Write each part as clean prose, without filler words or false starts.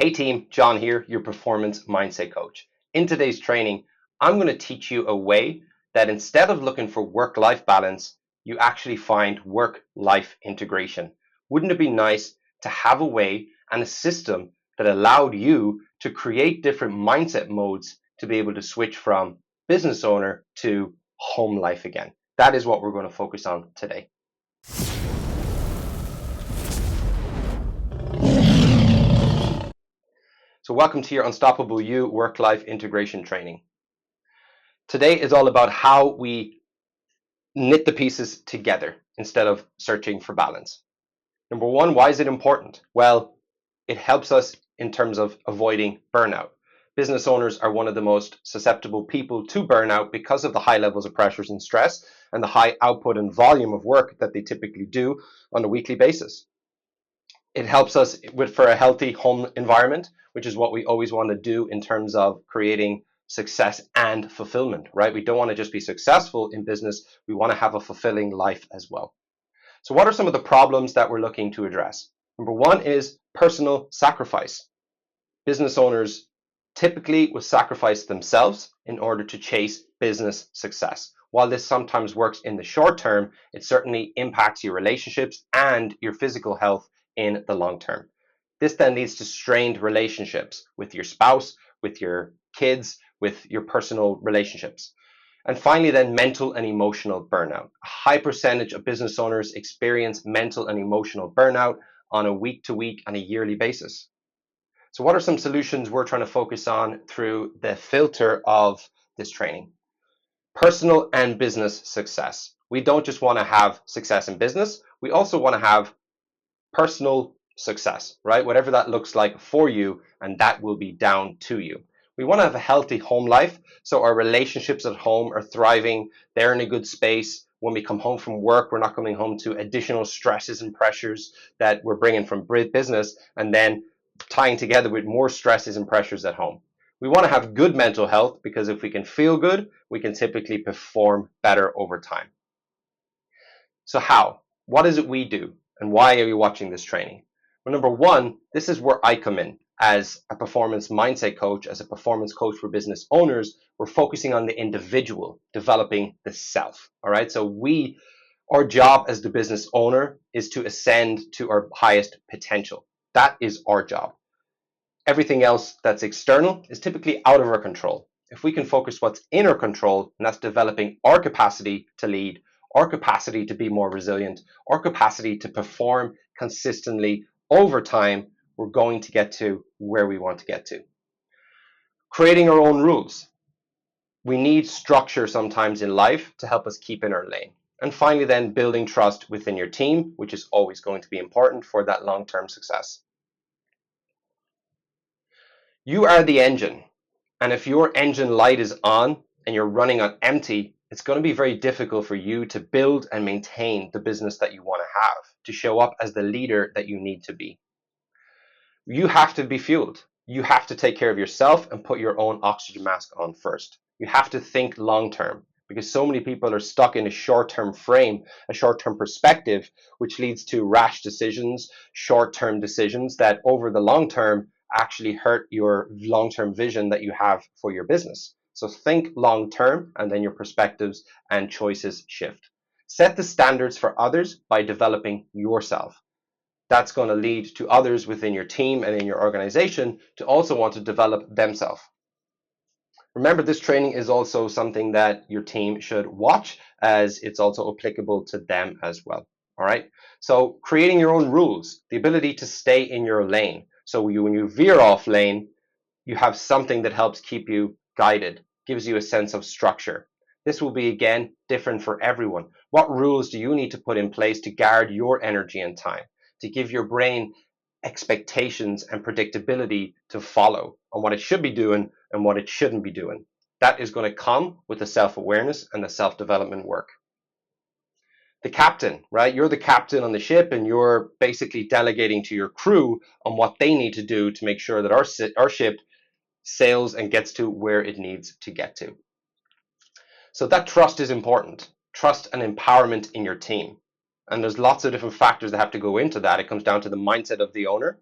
Hey team, John here, your performance mindset coach. In today's training, I'm going to teach you a way that instead of looking for work-life balance, you actually find work-life integration. Wouldn't it be nice to have a way and a system that allowed you to create different mindset modes to be able to switch from business owner to home life again? That is what we're going to focus on today. So welcome to your Unstoppable You work-life integration training. Today is all about how we knit the pieces together instead of searching for balance. Number one, why is it important? Well, it helps us in terms of avoiding burnout. Business owners are one of the most susceptible people to burnout because of the high levels of pressures and stress and the high output and volume of work that they typically do on a weekly basis. It helps us for a healthy home environment, which is what we always want to do in terms of creating success and fulfillment, right? We don't want to just be successful in business. We want to have a fulfilling life as well. So what are some of the problems that we're looking to address? Number one is personal sacrifice. Business owners typically will sacrifice themselves in order to chase business success. While this sometimes works in the short term, it certainly impacts your relationships and your physical health in the long term. This then leads to strained relationships with your spouse, with your kids, with your personal relationships. And finally, then mental and emotional burnout. A high percentage of business owners experience mental and emotional burnout on a week-to-week and a yearly basis. So what are some solutions we're trying to focus on through the filter of this training? Personal and business success. We don't just want to have success in business, we also want to have personal success, right? Whatever that looks like for you, and that will be down to you. We want to have a healthy home life, so our relationships at home are thriving, they're in a good space. When we come home from work, we're not coming home to additional stresses and pressures that we're bringing from business and then tying together with more stresses and pressures at home. We want to have good mental health because if we can feel good, we can typically perform better over time. So how? What is it we do? And why are you watching this training? Well, number one, this is where I come in as a performance mindset coach, as a performance coach for business owners. We're focusing on the individual, developing the self. All right. So our job as the business owner is to ascend to our highest potential. That is our job. Everything else that's external is typically out of our control. If we can focus what's in our control, and that's developing our capacity to lead, our capacity to be more resilient, our capacity to perform consistently over time, we're going to get to where we want to get to. Creating our own rules. We need structure sometimes in life to help us keep in our lane. And finally, then building trust within your team, which is always going to be important for that long-term success. You are the engine. And if your engine light is on and you're running on empty, it's going to be very difficult for you to build and maintain the business that you want to have, to show up as the leader that you need to be. You have to be fueled. You have to take care of yourself and put your own oxygen mask on first. You have to think long term because so many people are stuck in a short-term frame, a short-term perspective, which leads to rash decisions, short-term decisions that over the long term actually hurt your long-term vision that you have for your business. So think long term and then your perspectives and choices shift. Set the standards for others by developing yourself. That's going to lead to others within your team and in your organization to also want to develop themselves. Remember, this training is also something that your team should watch as it's also applicable to them as well. All right. So creating your own rules, the ability to stay in your lane. So when you veer off lane, you have something that helps keep you guided, gives you a sense of structure. This will be, again, different for everyone. What rules do you need to put in place to guard your energy and time, to give your brain expectations and predictability to follow on what it should be doing and what it shouldn't be doing? That is going to come with the self-awareness and the self-development work. The captain, right? You're the captain on the ship and you're basically delegating to your crew on what they need to do to make sure that our ship sails and gets to where it needs to get to. So that trust is important. Trust and empowerment in your team. And there's lots of different factors that have to go into that. It comes down to the mindset of the owner,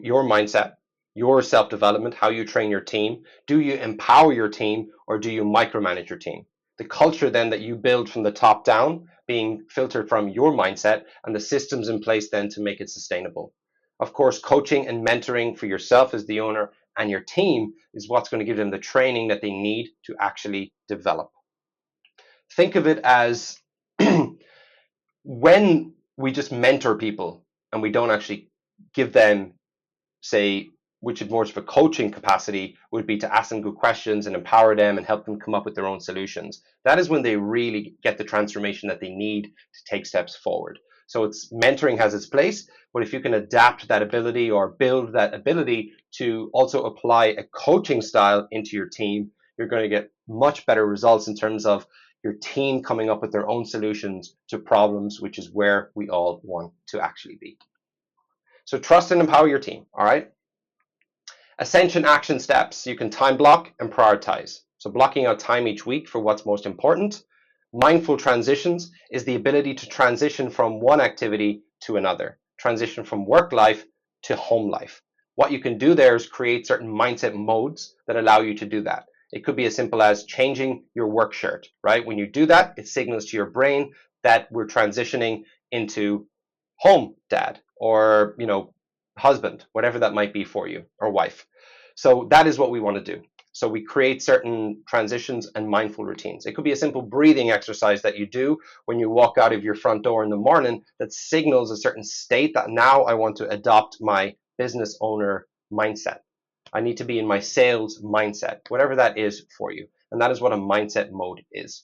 your mindset, your self-development, how you train your team? Do you empower your team or do you micromanage your team? The culture then that you build from the top down being filtered from your mindset and the systems in place then to make it sustainable. Of course, coaching and mentoring for yourself as the owner and your team is what's going to give them the training that they need to actually develop. Think of it as when we just mentor people and we don't actually give them, say, which is more of a coaching capacity, would be to ask them good questions and empower them and help them come up with their own solutions. That is when they really get the transformation that they need to take steps forward. So it's mentoring has its place, but if you can adapt that ability or build that ability to also apply a coaching style into your team, you're going to get much better results in terms of your team coming up with their own solutions to problems, which is where we all want to actually be. So trust and empower your team, all right? Ascension action steps. You can time block and prioritize. So blocking out time each week for what's most important. Mindful transitions is the ability to transition from one activity to another, transition from work life to home life. What you can do there is create certain mindset modes that allow you to do that. It could be as simple as changing your work shirt, right? When you do that, it signals to your brain that we're transitioning into home dad or, husband, whatever that might be for you, or wife. So that is what we want to do. So we create certain transitions and mindful routines. It could be a simple breathing exercise that you do when you walk out of your front door in the morning that signals a certain state that now I want to adopt my business owner mindset. I need to be in my sales mindset, whatever that is for you. And that is what a mindset mode is.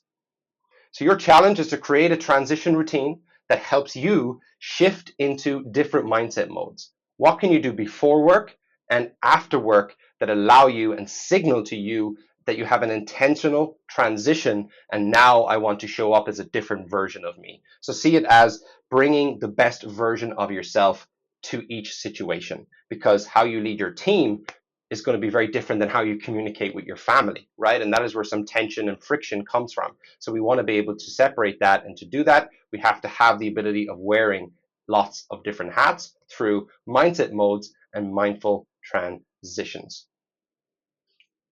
So your challenge is to create a transition routine that helps you shift into different mindset modes. What can you do before work and after work that allow you and signal to you that you have an intentional transition and now I want to show up as a different version of me. So see it as bringing the best version of yourself to each situation, because how you lead your team is going to be very different than how you communicate with your family, right? And that is where some tension and friction comes from. So we want to be able to separate that. And to do that, we have to have the ability of wearing lots of different hats through mindset modes and mindful transitions.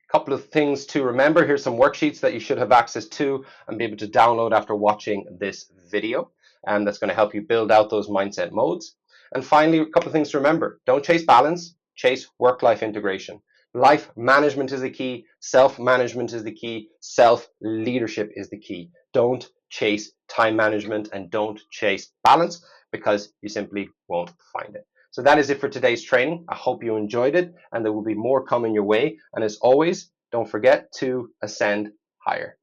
A couple of things to remember. Here's some worksheets that you should have access to and be able to download after watching this video. And that's going to help you build out those mindset modes. And finally, a couple of things to remember. Don't chase balance, chase work-life integration. Life management is the key. Self-management is the key. Self-leadership is the key. Don't chase time management and don't chase balance, because you simply won't find it. So that is it for today's training. I hope you enjoyed it, and there will be more coming your way. And as always, don't forget to ascend higher.